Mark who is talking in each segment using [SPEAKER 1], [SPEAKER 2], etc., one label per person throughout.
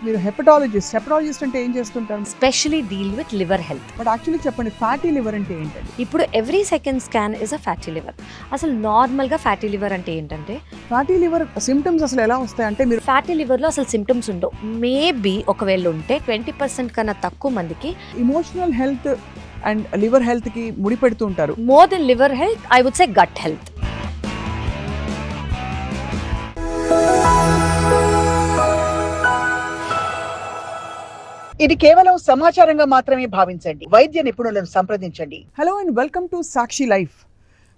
[SPEAKER 1] మీరు హెపటాలజిస్ట్ అంటే ఏం చేస్తుంటారు?
[SPEAKER 2] Especially deal with liver health.
[SPEAKER 1] But actually చెప్పండి, ఫ్యాటీ లివర్ అంటే ఏంటండి?
[SPEAKER 2] ఇప్పుడు every second scan is a fatty liver. అసలు నార్మల్గా ఫ్యాటీ లివర్ అంటే ఏంటంటే,
[SPEAKER 1] ఫ్యాటీ లివర్ సిమ్టమ్స్ అసలు ఎలా వస్తాయి అంటే మీరు
[SPEAKER 2] ఫ్యాటీ లివర్లో అసలు సిమ్టమ్స్ ఉండవు. మేబీ ఒకవేళ ఉంటే 20% కన్నా తక్కువ మందికి
[SPEAKER 1] emotional health and liver health కి ముడిపెడుతూ ఉంటారు.
[SPEAKER 2] More than liver health, I would say gut health.
[SPEAKER 3] ఇది కేవలం సమాచారంగా మాత్రమే భావించండి. వైద్య నిపుణులను సంప్రదించండి.
[SPEAKER 1] Hello and welcome to Sakshi life.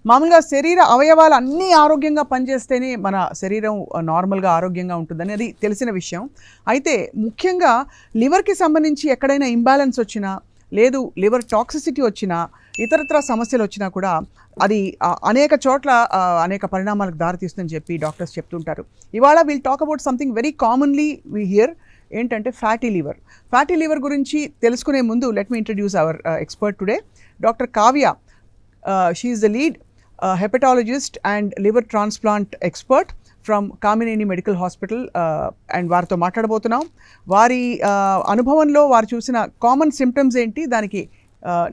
[SPEAKER 1] మామూలుగా శరీర అవయవాలు అన్నీ ఆరోగ్యంగా పనిచేస్తేనే మన శరీరం నార్మల్గా ఆరోగ్యంగా ఉంటుందని అది తెలిసిన విషయం. అయితే ముఖ్యంగా లివర్కి సంబంధించి ఎక్కడైనా ఇంబ్యాలెన్స్ వచ్చినా, లేదు లివర్ టాక్సిసిటీ వచ్చినా, ఇతరత్ర సమస్యలు వచ్చినా కూడా అది అనేక చోట్ల అనేక పరిణామాలకు దారితీస్తుందని చెప్పి డాక్టర్స్ చెప్తుంటారు. ఇవాళ will talk about something very commonly we here, ఏంటంటే ఫ్యాటీ లివర్. ఫ్యాటీ లివర్ గురించి తెలుసుకునే ముందు let me introduce hour expert today, doctor Kavya. She is the lead hepatologist and liver transplant expert from Kamineni medical hospital, and వారితో మాట్లాడబోతున్నాం. వారి అనుభవంలో వారు చూసిన కామన్ సిమ్టమ్స్ ఏంటి, దానికి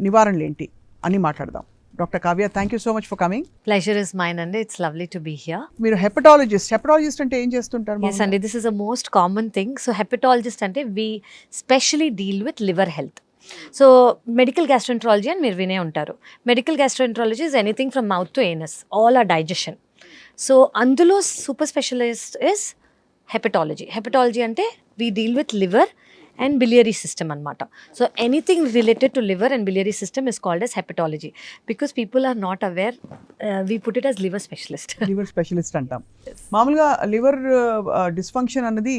[SPEAKER 1] నివారణలు ఏంటి అని మాట్లాడదాం. Doctor Kavya, thank you so much for coming.
[SPEAKER 2] Pleasure is mine అండి, it's lovely to be here.
[SPEAKER 1] మీరు హెపటాలజిస్ట్ అంటే ఏం చేస్తుంటారు?
[SPEAKER 2] ఎస్ అండి, this is a most common thing. So hepatologist అంటే we specially deal with liver health. So medical gastroenterology అని మీరు వినే ఉంటారు. Medical gastroenterology is anything from mouth to anus, all our digestion. So అందులో super specialist is hepatology. Hepatology అంటే we deal with liver and biliary system anamata. So anything related to liver and biliary system is called as hepatology, because people are not aware. We put it as liver specialist.
[SPEAKER 1] Liver specialist అంటాం. మామూలుగా liver dysfunction అన్నది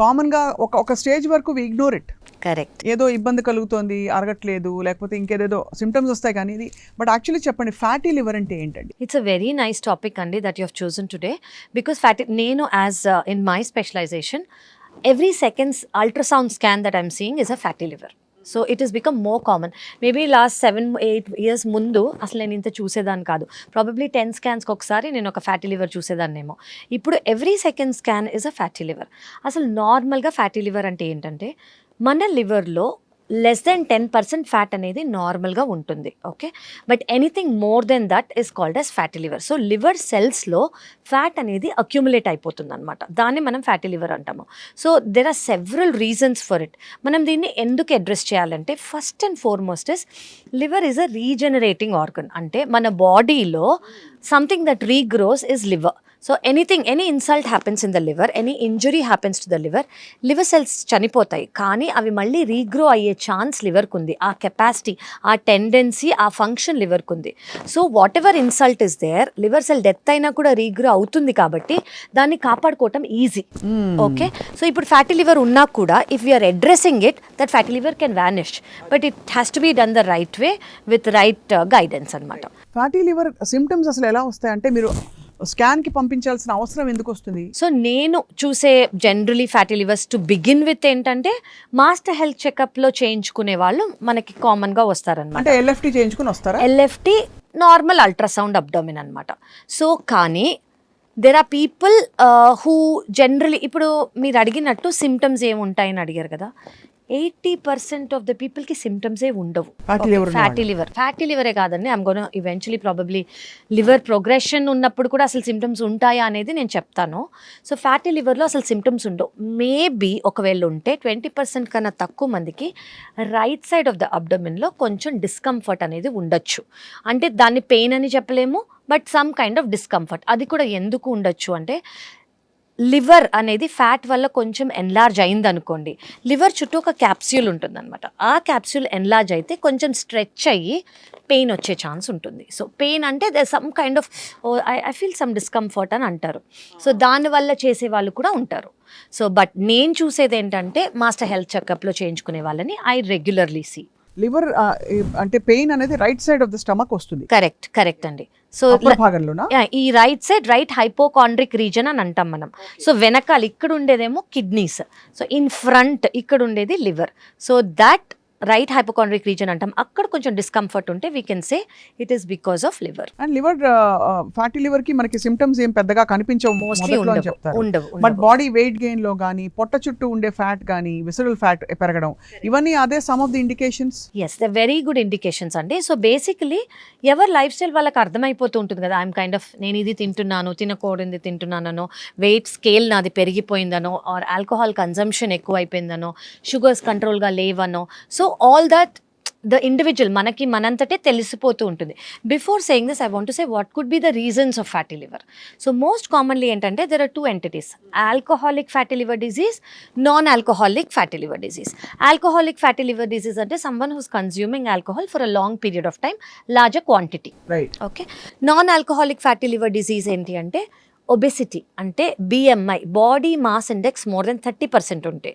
[SPEAKER 1] కామన్గా ఒక stage వరకు we ignore it.
[SPEAKER 2] Correct.
[SPEAKER 1] ఏదో ఇబ్బంది కలుగుతోంది, అరగట్లేదు, లేకపోతే ఇంకేదేదో సిమ్టమ్స్ వస్తాయి కానీ ఇది. బట్ యాక్చువల్లీ చెప్పండి, ఫ్యాటీ లివర్ అంటే ఏంటండి?
[SPEAKER 2] It's a very nice topic అండి that you have chosen today, because fatty, నేను as in my specialization, every second ultrasound scan that I'm seeing is a fatty liver. So it has become more common. Maybe last 7-8 years ముందు అసలు నేను ఇంత చూసేదాన్ని కాదు. Probably 10 స్కాన్స్కి ఒకసారి నేను ఒక ఫ్యాటీ లివర్ చూసేదాన్నేమో. ఇప్పుడు every second scan is a fatty liver. అసలు నార్మల్గా ఫ్యాటీ లివర్ అంటే ఏంటంటే, మన లివర్లో లెస్ దెన్ 10% ఫ్యాట్ అనేది నార్మల్గా ఉంటుంది. Okay, but anything more than that is called as fatty liver. So liver సెల్స్లో ఫ్యాట్ అనేది అక్యుములేట్ అయిపోతుంది అనమాట. దాన్ని మనం ఫ్యాటీ లివర్ అంటాము. So there are several reasons for it. మనం దీన్ని ఎందుకు అడ్రస్ చేయాలంటే, first and foremost is liver is a regenerating organ. అంటే మన బాడీలో something that regrows is liver. So any insult happens in the liver, any injury happens to the liver cells చనిపోతాయి, కానీ అవి మళ్ళీ రీగ్రో అయ్యే ఛాన్స్ లివర్కు ఉంది. ఆ కెపాసిటీ, ఆ టెండెన్సీ, ఆ ఫంక్షన్ లివర్కు ఉంది. So whatever insult is there, liver cell death అయినా కూడా రీగ్రో అవుతుంది, కాబట్టి దాన్ని కాపాడుకోవటం ఈజీ. ఓకే, సో ఇప్పుడు ఫ్యాటీ లివర్ ఉన్నా కూడా if we're addressing it, that fatty liver can vanish, but it has to be done the right way with right guidance అనమాట.
[SPEAKER 1] ఫ్యాటీ లివర్ సిమ్టమ్స్ అసలు ఎలా వస్తాయి అంటే, మీరు స్కాన్కి పంపించాల్సిన అవసరం ఎందుకు వస్తుంది?
[SPEAKER 2] సో నేను చూసే generally fatty livers to begin with ఏంటంటే, మాస్టర్ హెల్త్ చెకప్లో చేయించుకునే వాళ్ళు మనకి కామన్గా వస్తారనమాట.
[SPEAKER 1] అంటే ఎల్ఎఫ్టీ చేయించుకుని వస్తారా?
[SPEAKER 2] ఎల్ఎఫ్టీ నార్మల్ అల్ట్రాసౌండ్ అబ్డోమిన్ అనమాట. సో కానీ there are people who generally, ఇప్పుడు మీరు అడిగినట్టు సిమ్టమ్స్ ఏముంటాయని అడిగారు కదా, 80% ఆఫ్ ద పీపుల్కి సిమ్టమ్సే ఉండవు. ఫ్యాటీ లివరే కాదండి, I'm gonna eventually probably liver progression ఉన్నప్పుడు కూడా అసలు సిమ్టమ్స్ ఉంటాయా అనేది నేను చెప్తాను. సో ఫ్యాటీ లివర్లో అసలు సిమ్టమ్స్ ఉండవు. మేబీ ఒకవేళ ఉంటే 20% కన్నా తక్కువ మందికి రైట్ సైడ్ ఆఫ్ ద అబ్డోమిన్లో కొంచెం డిస్కంఫర్ట్ అనేది ఉండొచ్చు. అంటే దాన్ని పెయిన్ అని చెప్పలేము, but some kind of discomfort. అది కూడా ఎందుకు ఉండొచ్చు అంటే, లివర్ అనేది ఫ్యాట్ వల్ల కొంచెం ఎన్లార్జ్ అయింది అనుకోండి, లివర్ చుట్టూ ఒక క్యాప్స్యూల్ ఉంటుందన్నమాట. ఆ క్యాప్స్యూల్ ఎన్లార్జ్ అయితే కొంచెం స్ట్రెచ్ అయ్యి పెయిన్ వచ్చే ఛాన్స్ ఉంటుంది. సో పెయిన్ అంటే they some kind of I feel some discomfort అని అంటారు. సో దానివల్ల చేసే వాళ్ళు కూడా ఉంటారు. సో బట్ నేను చూసేది ఏంటంటే, మాస్టర్ హెల్త్ చెకప్లో చేయించుకునే వాళ్ళని ఐ రెగ్యులర్లీ సీ.
[SPEAKER 1] లివర్ అంటే పెయిన్ అనేది right side of the stomach వస్తుంది.
[SPEAKER 2] కరెక్ట్ అండి. సో
[SPEAKER 1] భాగంలోనా?
[SPEAKER 2] ఈ right side, right hypochondriac reason అని అంటాం మనం. సో వెనకాల ఇక్కడ ఉండేదేమో కిడ్నీస్, సో ఇన్ ఫ్రంట్ ఇక్కడ ఉండేది liver. So that right hypochondriac region అంటాం, అక్కడ కొంచెం డిస్కంఫర్ట్ ఉంటే we can say it is because of liver.
[SPEAKER 1] And liver fatty liver కి మనకి సిమ్టమ్స్ ఏం పెద్దగా కనిపించవు
[SPEAKER 2] మోస్ట్లీ
[SPEAKER 1] మొదట్లో అని చెప్తారు.
[SPEAKER 2] ఉండవు.
[SPEAKER 1] బట్ బాడీ వెయిట్ గెయిన్ లో కానీ పొట్ట చుట్టూ ఉండే ఫ్యాట్ కానీ విసరల్ ఫ్యాట్ పెరగడం ఇవన్నీ అదే some of the indications.
[SPEAKER 2] Yes, the very good indications అండి. సో బేసికలీ ఎవరి లైఫ్ స్టైల్ వాళ్ళకి అర్థమైపోతూ ఉంటుంది కదా, ఐఎమ్ కైండ్ ఆఫ్ నేను ఇది తింటున్నాను, తినకూడదు తింటున్నానో, వెయిట్ స్కేల్ నాది పెరిగిపోయిందనో, ఆర్ ఆల్కహాల్ కన్జంప్షన్ ఎక్కువ అయిపోయిందనో, షుగర్స్ కంట్రోల్గా లేవనో. So all that the individual మనకి మనంతటే తెలిసిపోతూ ఉంటుంది. Before saying this I want to say what could be the reasons of fatty liver. So most commonly ఏంటంటే there are 2 entities, alcoholic fatty liver disease, non alcoholic fatty liver disease. Alcoholic fatty liver disease అంటే someone who's consuming alcohol for a long period of time, larger quantity.
[SPEAKER 1] Right.
[SPEAKER 2] Okay. Non alcoholic fatty liver disease ఏంటి అంటే obesity, అంటే BMI body mass index more than 30% ఉంటే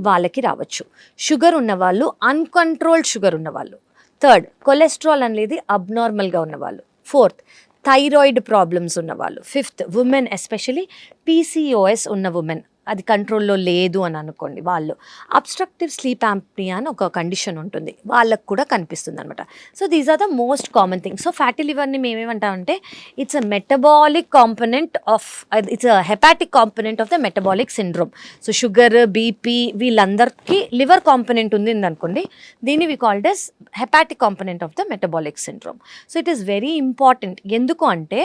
[SPEAKER 2] వాళ్ళకి రావచ్చు. Sugar ఉన్నవాళ్ళు, uncontrolled sugar ఉన్నవాళ్ళు. Third, cholesterol అనేది అబ్నార్మల్గా ఉన్నవాళ్ళు. ఫోర్త్, థైరాయిడ్ ప్రాబ్లమ్స్ ఉన్నవాళ్ళు. ఫిఫ్త్, ఉమెన్ ఎస్పెషలీ PCOS ఉన్న ఉమెన్, అది కంట్రోల్లో లేదు అని అనుకోండి, వాళ్ళు. అబ్స్ట్రక్టివ్ స్లీప్ యాప్నియా అని ఒక కండిషన్ ఉంటుంది, వాళ్ళకు కూడా కనిపిస్తుంది అనమాట. So these are the most common things. So fatty లివర్ని మేమేమంటామంటే it's a metabolic component of, it's a hepatic component of the metabolic syndrome. So sugar, BP వీళ్ళందరికీ లివర్ కాంపనెంట్ ఉంది అనుకోండి, దీన్ని we called as hepatic component of the metabolic syndrome. So it is very important. ఎందుకు అంటే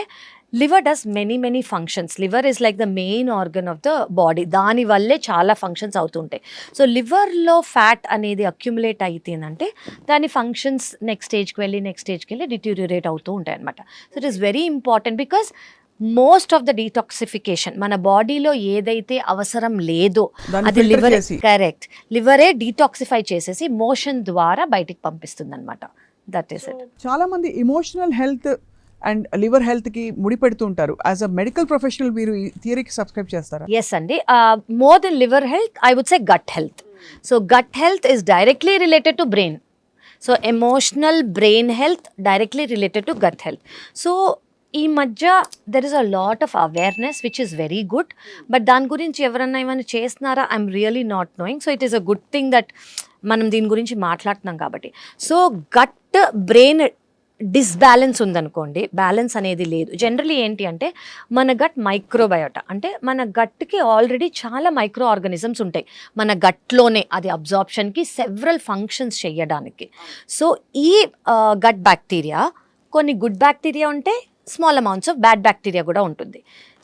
[SPEAKER 2] liver does many functions. Liver is like the main organ of the body. దాని వల్లే చాలా functions అవుతుంటాయి. సో లివర్లో ఫ్యాట్ అనేది అక్యుములేట్ అయితేనంటే దాని functions next స్టేజ్కి వెళ్ళి డిట్యూరియేట్ అవుతూ ఉంటాయి అనమాట. So it is very important because most of the detoxification మన బాడీలో ఏదైతే అవసరం లేదో అది లివర్, కరెక్ట్, లివరే డీటాక్సిఫై చేసేసి మోషన్ ద్వారా బయటికి పంపిస్తుంది అనమాట. That is it.
[SPEAKER 1] చాలా మంది ఇమోషనల్ హెల్త్ అండ్ లివర్ హెల్త్కి ముడిపెడుతుంటారు. యాజ్ అ మెడికల్ ప్రొఫెషనల్ మీరు ఈ థియరీకి సబ్స్క్రైబ్ చేస్తారా?
[SPEAKER 2] ఎస్ అండి. More than liver health I would say gut health. So gut health is directly related to brain. So emotional brain health directly related to gut health. So ఈ మధ్య there is a lot of awareness which is very good. But దాని గురించి ఎవరన్నా ఏమైనా చేస్తున్నారా, I'm really not knowing. So it is a good thing that మనం దీని గురించి మాట్లాడుతున్నాం కాబట్టి. సో గట్ బ్రెయిన్ డిస్బ్యాలెన్స్ ఉందనుకోండి, బ్యాలెన్స్ అనేది లేదు. జనరలీ ఏంటి అంటే మన గట్ మైక్రోబయోటా, అంటే మన గట్కి ఆల్రెడీ చాలా మైక్రో ఆర్గానిజమ్స్ ఉంటాయి మన గట్లోనే, అది అబ్జార్ప్షన్కి సెవరల్ ఫంక్షన్స్ చేయడానికి. సో ఈ గట్ బ్యాక్టీరియా, కొన్ని గుడ్ బ్యాక్టీరియా ఉంటే small amounts of bad bacteria కూడా ఉంటుంది.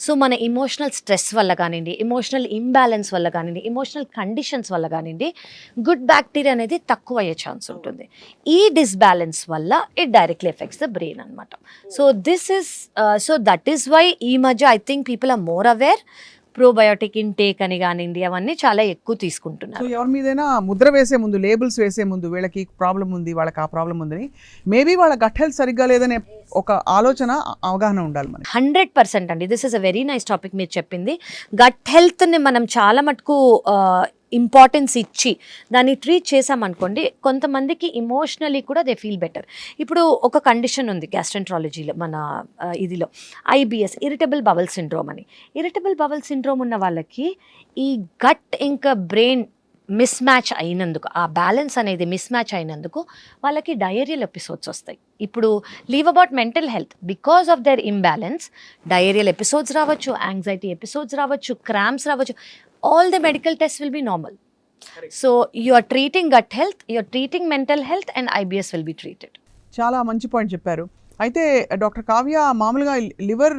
[SPEAKER 2] సో మన ఇమోషనల్ స్ట్రెస్ వల్ల కానివ్వండి, ఇమోషనల్ ఇంబ్యాలెన్స్ వల్ల కానివ్వండి, ఇమోషనల్ కండిషన్స్ వల్ల కానివ్వండి, గుడ్ బ్యాక్టీరియా అనేది తక్కువ అయ్యే ఛాన్స్ ఉంటుంది. ఈ డిస్బ్యాలెన్స్ వల్ల it directly affects the brain అనమాట. So this is so that is why ఈ మధ్య I think people are more aware. Probiotic intake అని కానివ్వండి, అవన్నీ చాలా ఎక్కువ తీసుకుంటున్నారు.
[SPEAKER 1] సో ఎవరి మీదైనా ముద్ర వేసే ముందు, లేబుల్స్ వేసే ముందు వీళ్ళకి ప్రాబ్లం ఉంది, వాళ్ళకి ఆ ప్రాబ్లం ఉందని, మేబీ వాళ్ళ గట్ హెల్త్ సరిగ్గా లేదనే ఒక ఆలోచన, అవగాహన ఉండాలి మనకి.
[SPEAKER 2] 100% అండి. This is a very nice topic మీరు చెప్పింది. గట్ హెల్త్ని మనం చాలా మటుకు ఇంపార్టెన్స్ ఇచ్చి దాన్ని ట్రీట్ చేసామనుకోండి, కొంతమందికి ఇమోషనలీ కూడా దే ఫీల్ బెటర్. ఇప్పుడు ఒక కండిషన్ ఉంది గ్యాస్ట్రెంట్రాలజీలో, మన ఇదిలో IBS, ఇరిటబుల్ బవల్ సిండ్రోమ్ అని. ఇరిటబుల్ బవల్ సిండ్రోమ్ ఉన్న వాళ్ళకి ఈ గట్ ఇంకా బ్రెయిన్ మిస్ మ్యాచ్ అయినందుకు, ఆ బ్యాలెన్స్ అనేది మిస్ మ్యాచ్ అయినందుకు వాళ్ళకి డయేరియల్ ఎపిసోడ్స్ వస్తాయి. ఇప్పుడు leave about mental health, because of their imbalance diarrhoeal episodes రావచ్చు, యాంగ్జైటీ ఎపిసోడ్స్ రావచ్చు, క్రాంప్స్ రావచ్చు. All the medical tests will be normal. Correct. So you are treating gut health, you are treating mental health, and IBS will be treated.
[SPEAKER 1] చాలా మంచి point చెప్పారు. అయితే doctor Kavya, మామూలుగా liver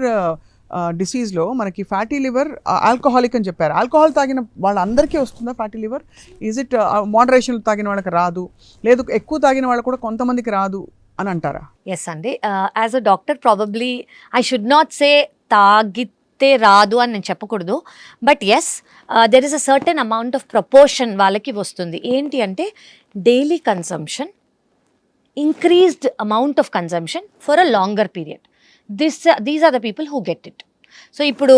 [SPEAKER 1] డిసీజ్లో మనకి fatty liver alcoholic అని చెప్పారు. Alcohol తాగిన వాళ్ళందరికీ వస్తుందా fatty liver? Is it moderation తాగిన వాళ్ళకి రాదు, లేదు ఎక్కువ తాగిన వాళ్ళకి కూడా కొంతమందికి రాదు అని అంటారా?
[SPEAKER 2] ఎస్ అండి. As a doctor probably I should not say తాగితే రాదు అని నేను చెప్పకూడదు. But yes, there is a certain amount of proportion వాళ్ళకి వస్తుంది. ఏంటి అంటే daily consumption, increased amount of consumption for a longer period. These are the people who get it. So ఇప్పుడు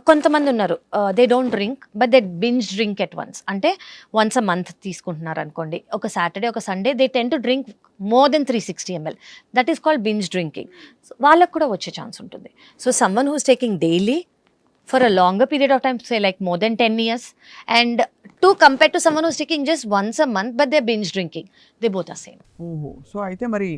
[SPEAKER 2] కొంతమంది ఉన్నారు, they don't drink but they binge drink at once. అంటే once a month తీసుకుంటున్నారు అనుకోండి, ఒక సాటర్డే ఒక Sunday they tend to drink more than 360 ml. That is called binge drinking. వాళ్ళకు కూడా వచ్చే ఛాన్స్ ఉంటుంది. So someone who's taking daily for a longer period of time, say like more than 10 years, and to compare to someone who's taking just once a month but they're binge drinking. They both are same.
[SPEAKER 1] ఓహో, so అయితే మరి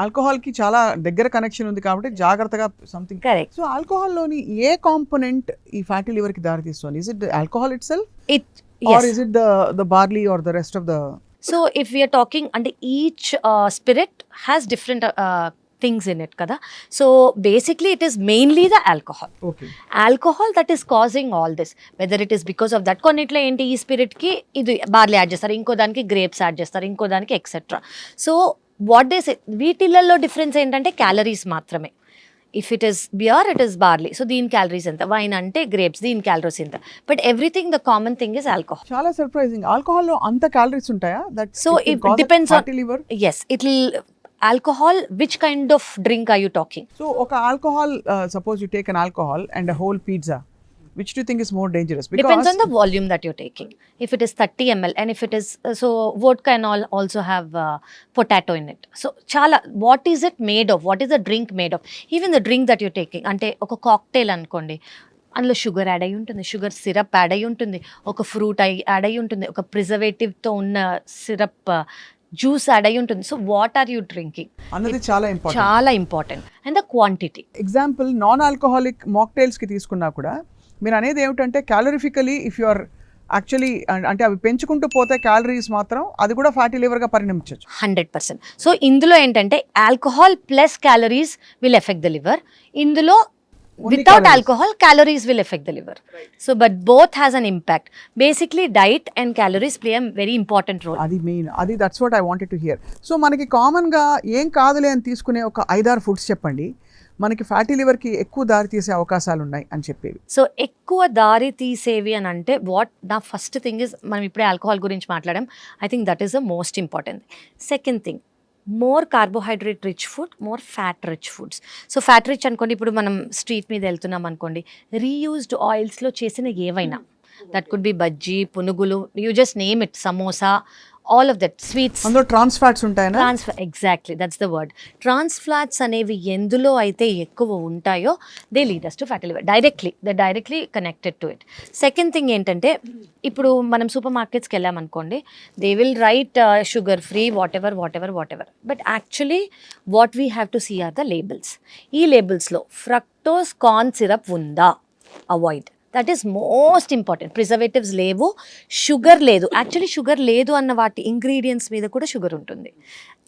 [SPEAKER 1] ఆల్కహాల్కి చాలా దగ్గర connection ఉంది కాబట్టి జాగ్రత్తగా something.
[SPEAKER 2] Correct.
[SPEAKER 1] So ఆల్కహాల్లోని ఏ కాంపోనెంట్ ఈ ఫ్యాటీ లివర్కి దారితీస్తుంది? Is it alcohol itself
[SPEAKER 2] It
[SPEAKER 1] or
[SPEAKER 2] yes.
[SPEAKER 1] Is it the barley or the rest of the?
[SPEAKER 2] So if we are talking, and each spirit has different things in it kada. So basically it is mainly the alcohol.
[SPEAKER 1] Okay,
[SPEAKER 2] Alcohol that is causing all this, whether it is because of that. కొన్నిట్లో ఏంటి, ఈ spirit కి ఇది barley add చేస్తారు, ఇంకో దానికి grapes add చేస్తారు, ఇంకో దానికి etcetera. So what they say, వీటిలలో డిఫరెన్స్ ఏంటంటే క్యాలరీస్ మాత్రమే. If it is beer it is barley, so దీని క్యాలరీస్ ఎంత, వైన్ అంటే గ్రేప్స్ దీని క్యాలరీస్ ఎంత, but everything the common thing is alcohol.
[SPEAKER 1] చాలా సర్ప్రైజింగ్. ఆల్కహాల్లో అంత క్యాలరీస్ ఉంటాయా? That
[SPEAKER 2] So it depends on
[SPEAKER 1] fatty liver.
[SPEAKER 2] yes, it will alcohol. Which kind of drink are you talking?
[SPEAKER 1] So ఒక alcohol, suppose you take an alcohol and a whole pizza, which do you think is more dangerous?
[SPEAKER 2] Depends on the volume that you're taking. If it is 30 ml and if it is so vodka and all also have potato in it. So chala, what is it made of? What is the drink made of? Even the drink that you're taking, ante oka cocktail అనుకోండి, అందులో sugar add అయి ఉంటుంది, sugar syrup add అయి ఉంటుంది, ఒక fruit add అయి ఉంటుంది, ఒక ప్రిజర్వేటివ్తో ఉన్న సిరప్ జ్యూస్ యాడ్ అయి ఉంటుంది. So what are you drinking
[SPEAKER 1] అన్నది చాలా ఇంపార్టెంట్.
[SPEAKER 2] చాలా important. And the quantity.
[SPEAKER 1] Example non alcoholic మాక్టైల్స్కి తీసుకున్నా కూడా మీరు అనేది ఏమిటంటే calorifically if you are actually అంటే అవి పెంచుకుంటూ పోతే క్యాలరీస్ మాత్రం అది కూడా ఫ్యాటీ లివర్గా పరిణమించవచ్చు.
[SPEAKER 2] 100%. సో ఇందులో ఏంటంటే alcohol plus calories will affect the liver. ఇందులో without alcohol calories will affect the liver. So but both has an impact. Basically diet and calories play a very important role.
[SPEAKER 1] అది main, అది that's what I wanted to hear. So మనకి కామన్గా ఏం కాదులే అని తీసుకునే ఒక 5-6 ఫుడ్స్ చెప్పండి మనకి ఫ్యాటీ లివర్కి ఎక్కువ దారి తీసే అవకాశాలు ఉన్నాయి అని చెప్పేవి.
[SPEAKER 2] సో ఎక్కువ దారి తీసేవి అని అంటే నా ఫస్ట్ థింగ్ ఇస్, మనం ఇప్పుడే ఆల్కహాల్ గురించి మాట్లాడాం, I think that is the most important. Second thing, more carbohydrate rich food, more fat rich foods. So fat rich అనుకోండి, ఇప్పుడు మనం స్ట్రీట్ మీద వెళ్తున్నాం అనుకోండి, రీయూజ్డ్ ఆయిల్స్లో చేసిన ఏవైనా, దట్ కుడ్ బి బజ్జీ, పునుగులు, you just name it, samosa, all of that, sweets.
[SPEAKER 1] అందులో ట్రాన్స్ ఫ్యాట్స్ ఉంటాయనా?
[SPEAKER 2] Exactly, that's the word. Trans fats అనేవి ఎందులో అయితే ఎక్కువ ఉంటాయో they lead us to fatty liver directly connected to it. Second thing ఏంటంటే, ఇప్పుడు మనం సూపర్ మార్కెట్స్కి వెళ్ళామనుకోండి, they will write sugar free whatever, but actually what we have to see are the labels. ఈ లేబుల్స్లో ఫ్రక్టోస్ కార్న్ సిరప్ ఉందా? Avoid. That is most important. Preservatives లేవు, sugar లేదు. యాక్చువల్లీ షుగర్ లేదు అన్న వాటి ఇంగ్రీడియంట్స్ మీద కూడా షుగర్ ఉంటుంది.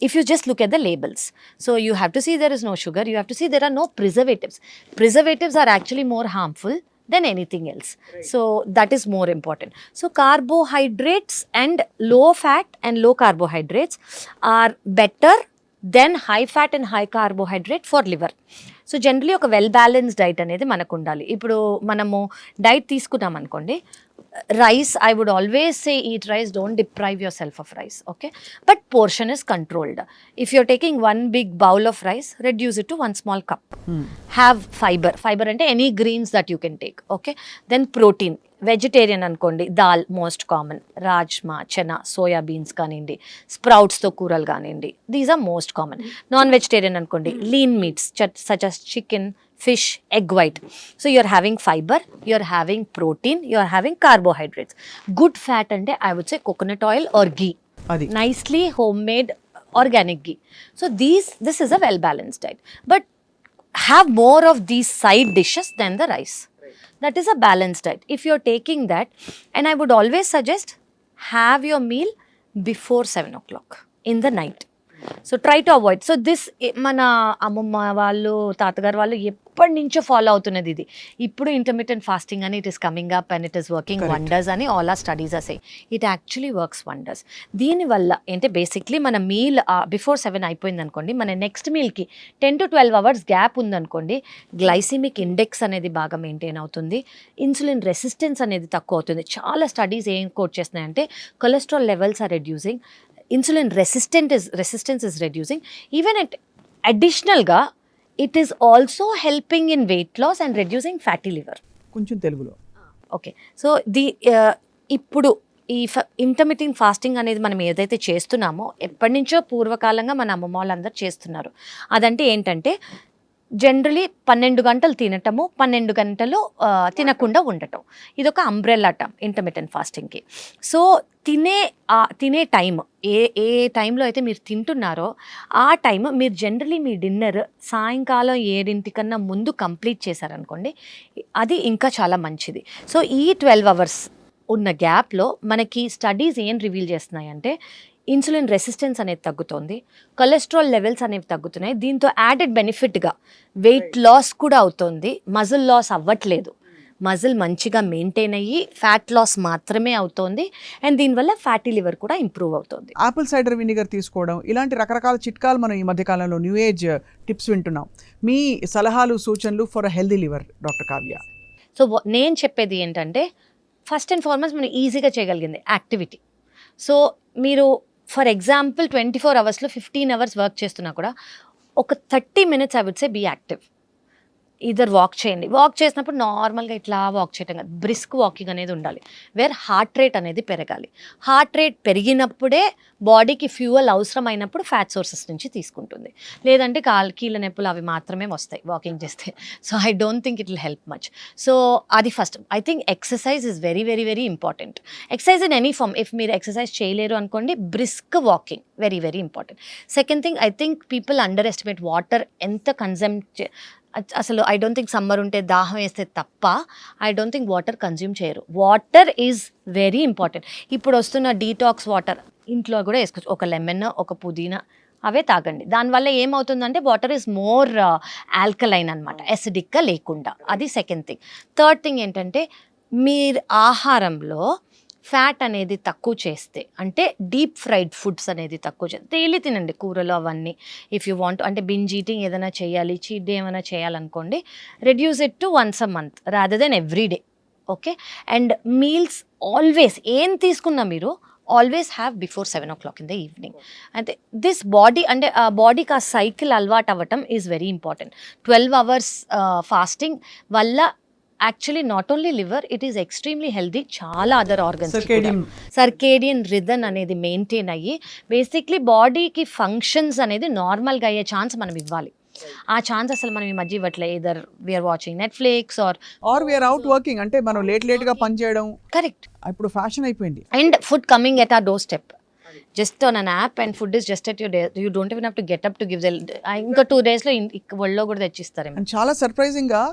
[SPEAKER 2] If you just look at the labels, so you have to see there is no sugar, you have to see there are no preservatives. Preservatives are actually more harmful than anything else. Right. So that is more important. So carbohydrates and low fat and low carbohydrates are better than high fat and high carbohydrate for liver. So generally ఒక well balanced diet అనేది మనకు ఉండాలి. ఇప్పుడు మనము diet తీసుకున్నాం అనుకోండి, rice, I would always say eat rice, don't deprive yourself of rice, okay, but portion is controlled. If you're taking 1 big bowl of rice, reduce it to 1 small cup. Have fiber అంటే any greens that you can take, okay. Then protein, vegetarian అనుకోండి, dal most common, rajma, chana, soya beans కానివ్వండి, స్ప్రౌట్స్తో కూరలు కానివ్వండి, these are most common. Non vegetarian అనుకోండి, lean meats such as chicken, fish, egg white. So you're having fiber, you're having protein, you're having carbohydrates. Good fat ante I would say coconut oil or ghee.
[SPEAKER 1] Adi.
[SPEAKER 2] Nicely homemade organic ghee. So this is a well balanced diet. But have more of these side dishes than the rice. Right. That is a balanced diet. If you're taking that, and I would always suggest have your meal before 7 o'clock in the night. So try to avoid. So this మన అమ్మమ్మ వాళ్ళు, తాతగారు వాళ్ళు ఎప్పటి నుంచో follow అవుతున్నది ఇది. ఇప్పుడు ఇంటర్మిటెంట్ ఫాస్టింగ్ అని it is coming up and it is working wonders అని all our studies are saying. It actually works wonders. దీనివల్ల ఏంటంటే బేసిక్లీ మన మీల్ బిఫోర్ 7 అయిపోయింది అనుకోండి, మన నెక్స్ట్ మీల్కి 10 to 12 hours గ్యాప్ ఉందనుకోండి, గ్లైసిమిక్ ఇండెక్స్ అనేది బాగా మెయింటైన్ అవుతుంది, ఇన్సులిన్ రెసిస్టెన్స్ అనేది తక్కువ అవుతుంది. చాలా స్టడీస్ ఏం కోట్ చేస్తున్నాయంటే cholesterol levels are reducing, insulin resistance is reducing. Even additionalga it is also helping in weight loss and reducing fatty liver.
[SPEAKER 1] కొంచెం తెలుగులో.
[SPEAKER 2] ఓకే, సో ఇప్పుడు ఈ ఇంటర్మిటెంట్ ఫాస్టింగ్ అనేది మనం ఏదైతే చేస్తున్నామో ఎప్పటి నుంచో పూర్వకాలంగా మన అమ్మమ్మ వాళ్ళందరూ చేస్తున్నారు. అదంటే ఏంటంటే జనరలీ 12 గంటలు తినటము, 12 గంటలు తినకుండా ఉండటం. ఇదొక అంబ్రెల్లా టర్మ్ ఇంటర్మిటెంట్ ఫాస్టింగ్కి. సో తినే టైం ఏ టైంలో అయితే మీరు తింటున్నారో ఆ టైం మీరు జనరలీ మీ డిన్నర్ సాయంకాలం 7 ముందు కంప్లీట్ చేశారనుకోండి, అది ఇంకా చాలా మంచిది. సో ఈ 12 అవర్స్ ఉన్న గ్యాప్లో మనకి స్టడీస్ ఏం రివీల్ చేస్తున్నాయంటే ఇన్సులిన్ రెసిస్టెన్స్ అనేది తగ్గుతుంది, కొలెస్ట్రాల్ లెవెల్స్ అనేవి తగ్గుతున్నాయి. దీంతో యాడెడ్ బెనిఫిట్గా వెయిట్ లాస్ కూడా అవుతుంది, మజిల్ లాస్ అవ్వట్లేదు. మజిల్ మంచిగా మెయింటైన్ అయ్యి ఫ్యాట్ లాస్ మాత్రమే అవుతోంది. అండ్ దీనివల్ల ఫ్యాటీ లివర్ కూడా ఇంప్రూవ్ అవుతుంది.
[SPEAKER 1] ఆపిల్ సైడర్ వినిగర్ తీసుకోవడం, ఇలాంటి రకరకాల చిట్కాలు మనం ఈ మధ్యకాలంలో న్యూ ఏజ్ టిప్స్ వింటున్నాం. మీ సలహాలు సూచనలు for a healthy liver, doctor Kavya?
[SPEAKER 2] So నేను చెప్పేది ఏంటంటే ఫస్ట్ అండ్ ఫార్మోస్ట్ మనం ఈజీగా చేయగలిగింది యాక్టివిటీ. సో మీరు ఫర్ ఎగ్జాంపుల్ 24 అవర్స్లో 15 అవర్స్ వర్క్ చేస్తున్నా కూడా ఒక 30 minutes I would say be active. ఇద్దరు వాక్ చేయండి. వాక్ చేసినప్పుడు నార్మల్గా ఇట్లా వాక్ చేయటం కాదు, బ్రిస్క్ వాకింగ్ అనేది ఉండాలి, వేర్ హార్ట్ రేట్ అనేది పెరగాలి. హార్ట్ రేట్ పెరిగినప్పుడే బాడీకి ఫ్యూయల్ అవసరమైనప్పుడు ఫ్యాట్ సోర్సెస్ నుంచి తీసుకుంటుంది. లేదంటే కీళ్ళ నొప్పులు అవి మాత్రమే వస్తాయి వాకింగ్ చేస్తే. So I don't think it will help much. So అది first. I think exercise is very very very important. Exercise in any form. If మీరు ఎక్సర్సైజ్ చేయలేరు అనుకోండి, brisk walking very very important. Second thing, I think people under estimate water ఎంత consume అసలు. I don't think summer ఉంటే దాహం వేస్తే తప్ప I don't think water consume చేయరు. Water is very important. ఇప్పుడు వస్తున్న డీటాక్స్ వాటర్ ఇంట్లో కూడా వేసుకోవచ్చు. ఒక లెమన్, ఒక పుదీనా అవే తాగండి. దానివల్ల ఏమవుతుందంటే వాటర్ ఈజ్ మోర్ ఆల్కలైన్ అనమాట, ఎసిడిక్గా లేకుండా. అది సెకండ్ థింగ్. థర్డ్ థింగ్ ఏంటంటే మీరు ఆహారంలో ఫ్యాట్ అనేది తక్కువ చేస్తే, అంటే డీప్ ఫ్రైడ్ ఫుడ్స్ అనేది తక్కువ చేస్తే, డైలీ తినండి కూరలు అవన్నీ. ఇఫ్ యూ వాంట్ అంటే బింజ్ ఈటింగ్ ఏదైనా చేయాలి, చీట్ డే ఏమైనా చేయాలనుకోండి, reduce it to once a month rather than every day. Okay. And meals always ఏం తీసుకున్నా మీరు always have before 7 o'clock in the evening. అంటే దిస్ బాడీ అంటే ఆ బాడీకి ఆ సైకిల్ అలవాటు అవ్వటం is very important. 12 hours fasting వల్ల actually not only liver, it is extremely healthy. చాలా అదర్ ఆర్గన్స్ సర్కేడియన్ రిథమ్ అనేది మెయింటైన్ అయ్యి బేసిక్లీ బాడీకి ఫంక్షన్స్ అనేది నార్మల్గా అయ్యే ఛాన్స్ మనం ఇవ్వాలి. ఆ ఛాన్స్ అసలు మనం ఈ మధ్య ఇవ్వట్లే. Either we're watching Netflix
[SPEAKER 1] or we're out working. అంటే మనం లేట్గా పని చేయడం
[SPEAKER 2] కరెక్ట్
[SPEAKER 1] ఇప్పుడు ఫ్యాషన్ అయిపోయింది.
[SPEAKER 2] And food coming at our doorstep. Just on an app and food is just at your door. You don't even have to get up to give them. ఇంకా 2 daysలో ఒళ్ళో కూడా తెచ్చిస్తారేమో.
[SPEAKER 1] అండ్ చాలా సర్ప్రైజింగ్గా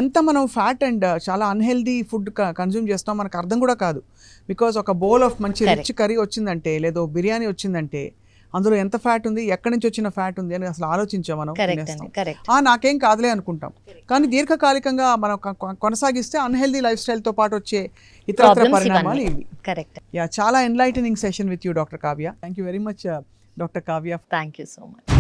[SPEAKER 1] ఎంత మనం ఫ్యాట్ అండ్ చాలా unhealthy food consume చేస్తాం మనకు అర్థం కూడా కాదు. బికాజ్ ఒక బౌల్ ఆఫ్ మంచి రిచ్ కర్రీ వచ్చిందంటే, లేదో బిర్యానీ వచ్చిందంటే అందులో ఎంత ఫ్యాట్ ఉంది, ఎక్కడి నుంచి వచ్చిన ఫ్యాట్ ఉంది అని అసలు ఆలోచించాం మనం. నాకేం కాదులే అనుకుంటాం. కానీ దీర్ఘకాలికంగా మనం కొనసాగిస్తే అన్హెల్దీ లైఫ్ స్టైల్తో పాటు వచ్చే ఇతర పరిణామాలు ఇవి.
[SPEAKER 2] కరెక్ట్.
[SPEAKER 1] చాలా enlightening session with you, doctor Kavya. Thank you very much, doctor Kavya.
[SPEAKER 2] Thank you so much.